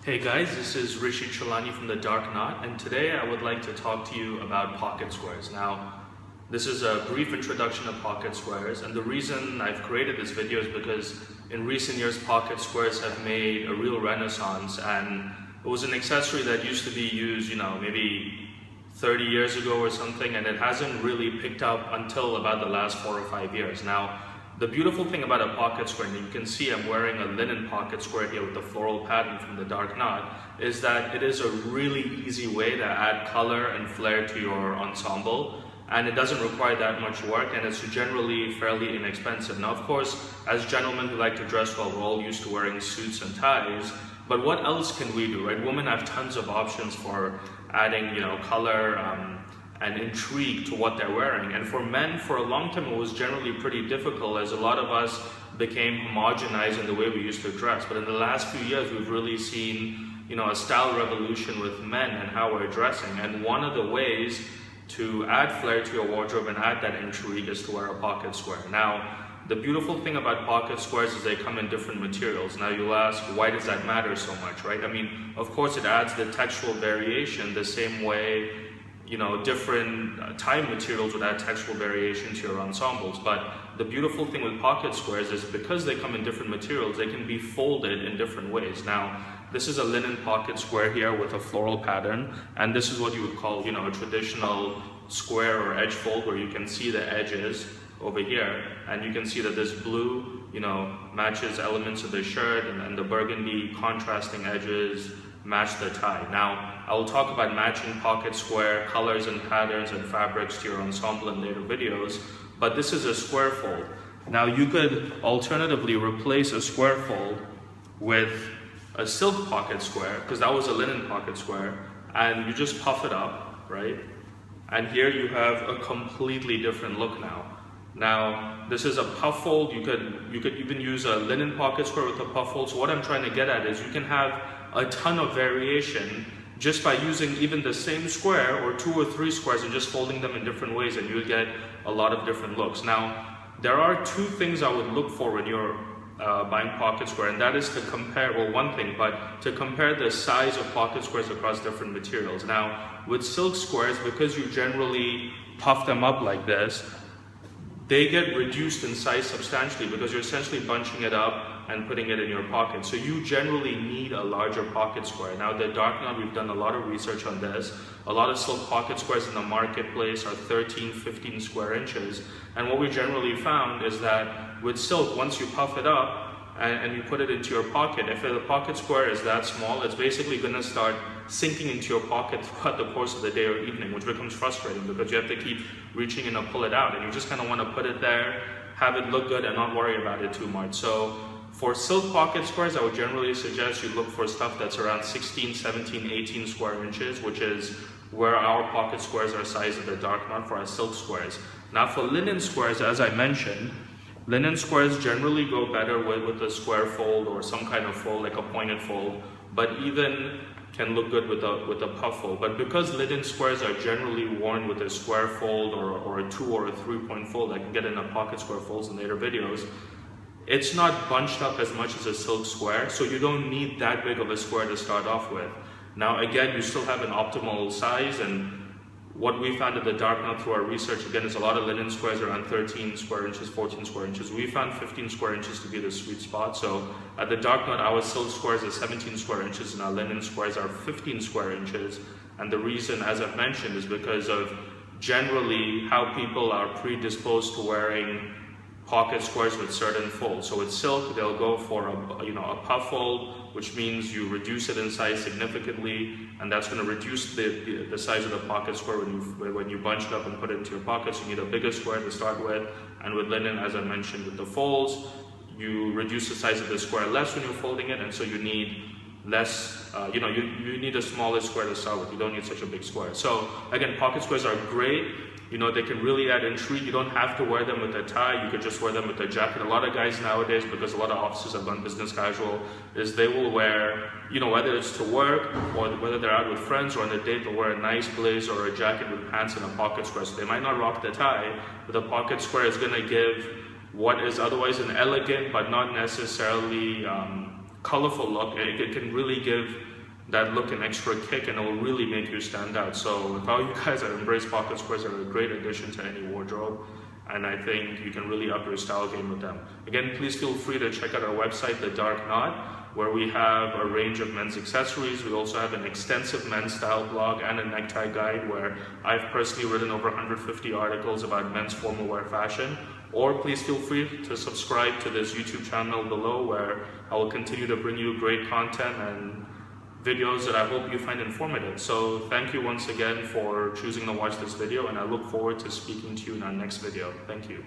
Hey guys, this is Rishi Chalani from The Dark Knot, and today I would like to talk to you about pocket squares. Now, this is a brief introduction of pocket squares, and the reason I've created this video is because in recent years pocket squares have made a real renaissance, and it was an accessory that used to be used, maybe 30 years ago or something, and it hasn't really picked up until about the last 4 or 5 years. Now, the beautiful thing about a pocket square, and you can see I'm wearing a linen pocket square here with the floral pattern from The Dark Knot, is that it is a really easy way to add color and flair to your ensemble, and it doesn't require that much work, and it's generally fairly inexpensive. Now, of course, as gentlemen who like to dress well, we're all used to wearing suits and ties, but what else can we do, right? Women have tons of options for adding, color, and intrigue to what they're wearing. And for men, for a long time, it was generally pretty difficult as a lot of us became homogenized in the way we used to dress. But in the last few years, we've really seen, a style revolution with men and how we're dressing. And one of the ways to add flair to your wardrobe and add that intrigue is to wear a pocket square. Now, the beautiful thing about pocket squares is they come in different materials. Now you'll ask, why does that matter so much, right? I mean, of course, it adds the textual variation the same way different tie materials would add textual variation to your ensembles. But the beautiful thing with pocket squares is because they come in different materials, they can be folded in different ways. Now, this is a linen pocket square here with a floral pattern, and this is what you would call, a traditional square or edge fold where you can see the edges over here, and you can see that this blue, matches elements of the shirt, and the burgundy contrasting edges match the tie. Now, I will talk about matching pocket square colors and patterns and fabrics to your ensemble in later videos, but this is a square fold. Now, you could alternatively replace a square fold with a silk pocket square, because that was a linen pocket square, and you just puff it up, right? And here you have a completely different look now. Now, this is a puff fold. You could even use a linen pocket square with a puff fold. So what I'm trying to get at is you can have a ton of variation just by using even the same square or 2 or 3 squares and just folding them in different ways, and you'll get a lot of different looks. Now, there are 2 things I would look for when you're buying pocket square, and that is to compare, well, one thing, but to compare the size of pocket squares across different materials. Now, with silk squares, because you generally puff them up like this, they get reduced in size substantially because you're essentially bunching it up and putting it in your pocket. So you generally need a larger pocket square. Now, The Dark Knot, we've done a lot of research on this. A lot of silk pocket squares in the marketplace are 13, 15 square inches. And what we generally found is that with silk, once you puff it up and you put it into your pocket, if the pocket square is that small, it's basically going to start sinking into your pocket throughout the course of the day or evening, which becomes frustrating because you have to keep reaching in to pull it out, and you just kind of want to put it there, have it look good, and not worry about it too much. So for silk pocket squares, I would generally suggest you look for stuff that's around 16, 17, 18 square inches, which is where our pocket squares are sized at The Dark Knot for our silk squares. Now, for linen squares, as I mentioned, linen squares generally go better with a square fold or some kind of fold, like a pointed fold, but even can look good with a puff fold. But because linen squares are generally worn with a square fold or a 2 or a 3-point fold, I can get into pocket square folds in later videos, it's not bunched up as much as a silk square, so you don't need that big of a square to start off with. Now, again, you still have an optimal size, and what we found at The Dark Knot through our research, again, is a lot of linen squares around 13 square inches, 14 square inches. We found 15 square inches to be the sweet spot. So at The Dark Knot, our silk squares are 17 square inches and our linen squares are 15 square inches. And the reason, as I've mentioned, is because of generally how people are predisposed to wearing pocket squares with certain folds. So with silk, they'll go for a puff fold, which means you reduce it in size significantly, and that's going to reduce the size of the pocket square when you bunch it up and put it into your pocket. So you need a bigger square to start with. And with linen, as I mentioned, with the folds, you reduce the size of the square less when you're folding it, and so you need less, you need a smaller square to start with. You don't need such a big square. So again, pocket squares are great. They can really add intrigue. You don't have to wear them with a tie. You could just wear them with a jacket. A lot of guys nowadays, because a lot of offices have gone business casual, is they will wear, whether it's to work or whether they're out with friends or on a date, they'll wear a nice blazer or a jacket with pants and a pocket square. So they might not rock the tie, but the pocket square is going to give what is otherwise an elegant but not necessarily colorful look. It can really give that look an extra kick, and it will really make you stand out. So if all you guys that embrace pocket squares, are a great addition to any wardrobe, and I think you can really up your style game with them. Again, please feel free to check out our website, The Dark Knot, where we have a range of men's accessories. We also have an extensive men's style blog and a necktie guide where I've personally written over 150 articles about men's formal wear fashion. Or please feel free to subscribe to this YouTube channel below, where I will continue to bring you great content and videos that I hope you find informative. So thank you once again for choosing to watch this video, and I look forward to speaking to you in our next video. Thank you.